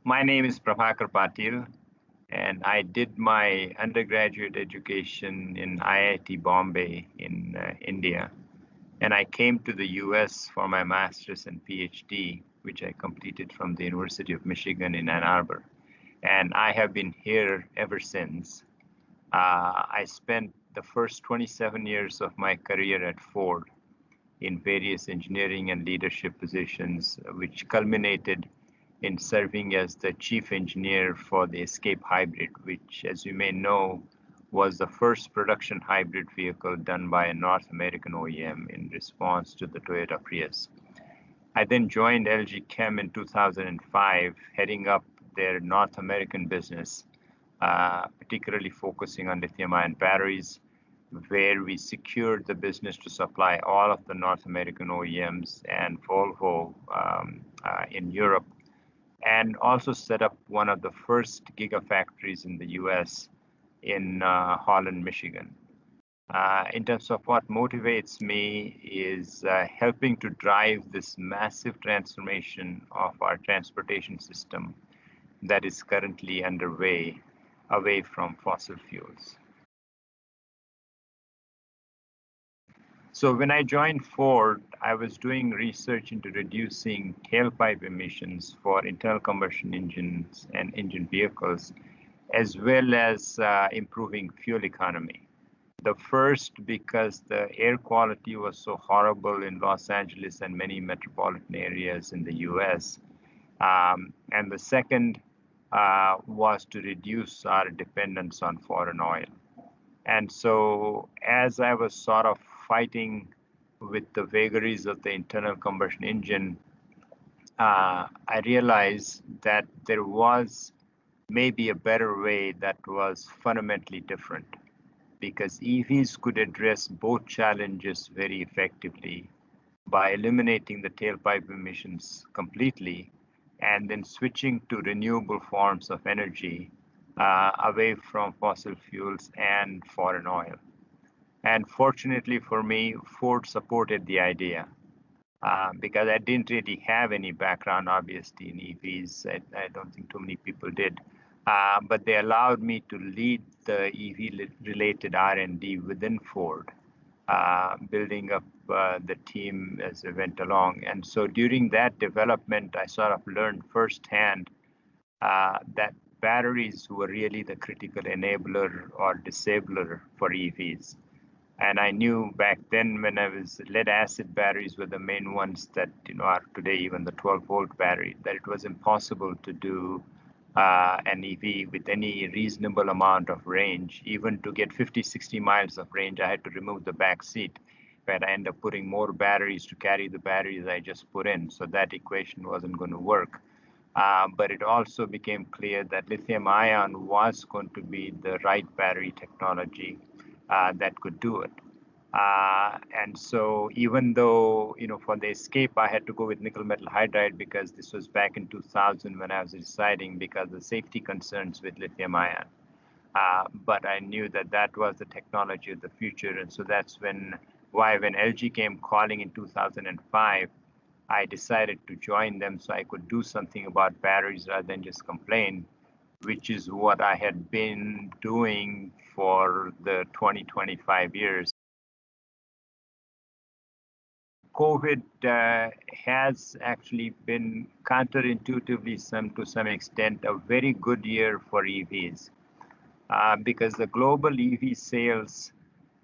My name is Prabhakar Patil, and I did my undergraduate education in IIT Bombay in India. And I came to the US for my master's and PhD, which I completed from the University of Michigan in Ann Arbor. And I have been here ever since. I spent the first 27 years of my career at Ford in various engineering and leadership positions, which culminated in serving as the chief engineer for the Escape Hybrid, which, as you may know, was the first production hybrid vehicle done by a North American OEM in response to the Toyota Prius. I then joined LG Chem in 2005, heading up their North American business, particularly focusing on lithium-ion batteries, where we secured the business to supply all of the North American OEMs and Volvo in Europe, and also set up one of the first gigafactories in the US in Holland, Michigan. In terms of what motivates me is helping to drive this massive transformation of our transportation system that is currently underway away from fossil fuels. So when I joined Ford, I was doing research into reducing tailpipe emissions for internal combustion engines and engine vehicles, as well as improving fuel economy. The first, because the air quality was so horrible in Los Angeles and many metropolitan areas in the US. And the second was to reduce our dependence on foreign oil. And so as I was sort of fighting with the vagaries of the internal combustion engine, I realized that there was maybe a better way that was fundamentally different, because EVs could address both challenges very effectively by eliminating the tailpipe emissions completely and then switching to renewable forms of energy away from fossil fuels and foreign oil. And fortunately for me, Ford supported the idea because I didn't really have any background, obviously, in EVs. I don't think too many people did. But they allowed me to lead the EV-related R&D within Ford, building up the team as I went along. And so during that development, I sort of learned firsthand that batteries were really the critical enabler or disabler for EVs. And I knew back then, when I was lead acid batteries were the main ones that are today even the 12-volt battery, that it was impossible to do an EV with any reasonable amount of range. Even to get 50, 60 miles of range, I had to remove the back seat, but I ended up putting more batteries to carry the batteries I just put in. So that equation wasn't going to work. But it also became clear that lithium ion was going to be the right battery technology that could do it. And so even though, for the Escape, I had to go with nickel metal hydride because this was back in 2000 when I was deciding, because of the safety concerns with lithium ion. But I knew that that was the technology of the future. And so that's when LG came calling in 2005, I decided to join them so I could do something about batteries rather than just complain, which is what I had been doing for the 25 years. COVID has actually been counterintuitively to some extent a very good year for EVs because the global EV sales,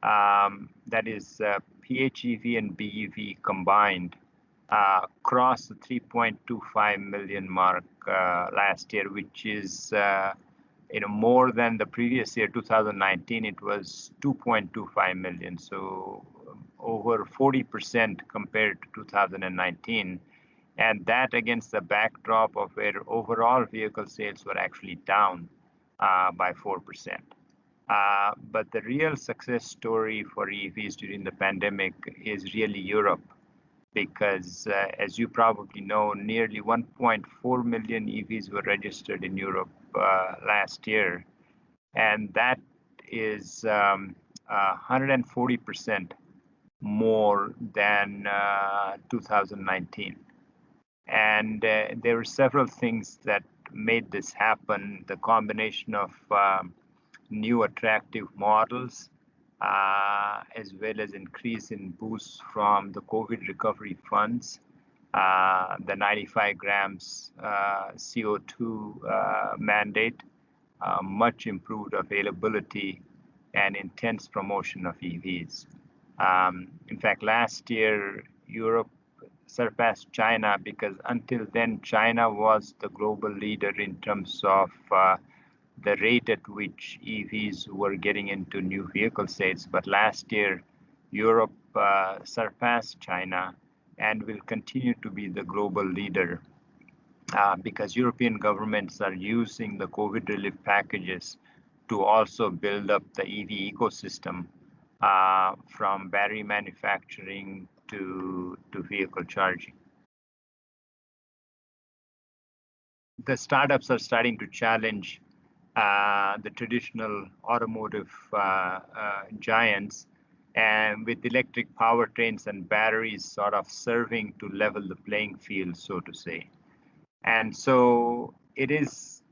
that is PHEV and BEV combined, crossed the 3.25 million mark last year, which is more than the previous year, 2019. It was 2.25 million, so over 40% compared to 2019, and that against the backdrop of where overall vehicle sales were actually down by 4%. But the real success story for EVs during the pandemic is really Europe, because as you probably know, nearly 1.4 million EVs were registered in Europe last year, and that is 140% more than 2019. And there were several things that made this happen, the combination of new attractive models, as well as increase in boosts from the COVID recovery funds, the 95 grams CO2 mandate, much improved availability, and intense promotion of EVs. In fact, last year, Europe surpassed China because until then, China was the global leader in terms of the rate at which EVs were getting into new vehicle sales. But last year, Europe surpassed China and will continue to be the global leader because European governments are using the COVID relief packages to also build up the EV ecosystem from battery manufacturing to vehicle charging. The startups are starting to challenge the traditional automotive giants, and with electric powertrains and batteries sort of serving to level the playing field, so to say. And so it is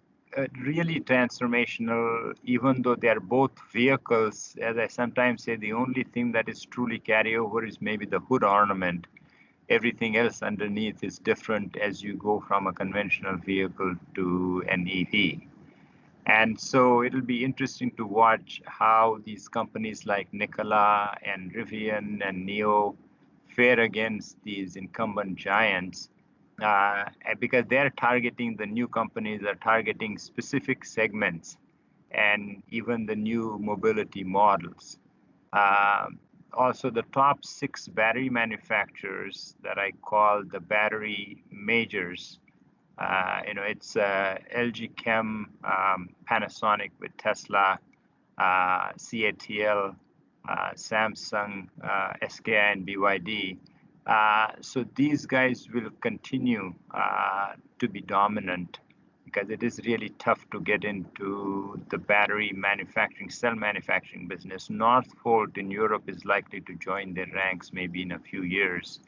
really transformational, even though they are both vehicles. As I sometimes say, the only thing that is truly carryover is maybe the hood ornament. Everything else underneath is different as you go from a conventional vehicle to an EV. And so it'll be interesting to watch how these companies like Nikola and Rivian and NIO fare against these incumbent giants, because they're targeting, the new companies are targeting specific segments and even the new mobility models. Also, the top 6 battery manufacturers that I call the battery majors, it's LG Chem, Panasonic with Tesla, CATL, Samsung, SKI, and BYD. So these guys will continue to be dominant because it is really tough to get into the battery manufacturing, cell manufacturing business. Northvolt in Europe is likely to join their ranks maybe in a few years.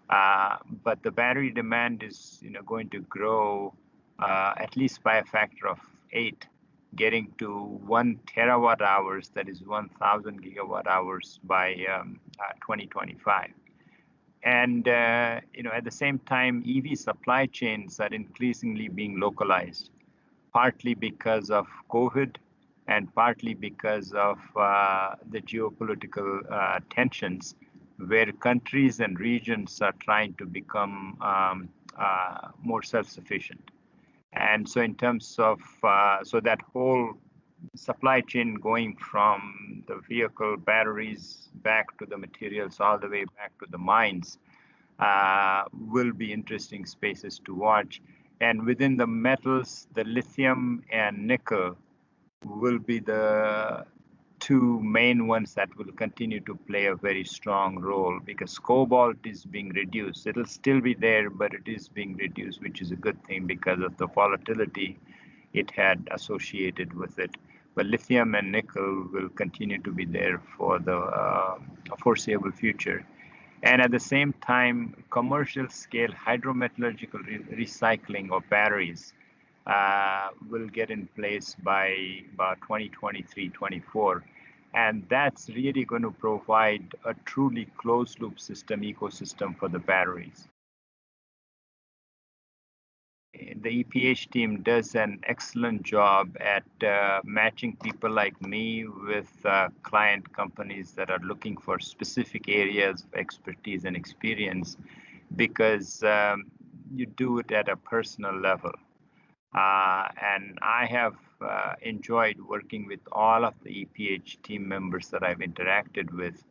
But the battery demand is going to grow at least by a factor of 8, getting to 1 terawatt hours, that is 1,000 gigawatt hours by 2025. And at the same time, EV supply chains are increasingly being localized, partly because of COVID and partly because of the geopolitical tensions, where countries and regions are trying to become more self-sufficient. And so in terms of, so that whole supply chain going from the vehicle batteries back to the materials all the way back to the mines will be interesting spaces to watch. And within the metals, the lithium and nickel will be the 2 main ones that will continue to play a very strong role because cobalt is being reduced. It'll still be there, but it is being reduced, which is a good thing because of the volatility it had associated with it. But lithium and nickel will continue to be there for the foreseeable future. And at the same time, commercial scale hydrometallurgical recycling of batteries will get in place by about 2023-24. And that's really going to provide a truly closed loop system ecosystem for the batteries. The EPH team does an excellent job at matching people like me with client companies that are looking for specific areas of expertise and experience because you do it at a personal level. And I have enjoyed working with all of the EPH team members that I've interacted with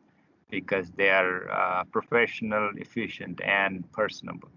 because they are professional, efficient, and personable.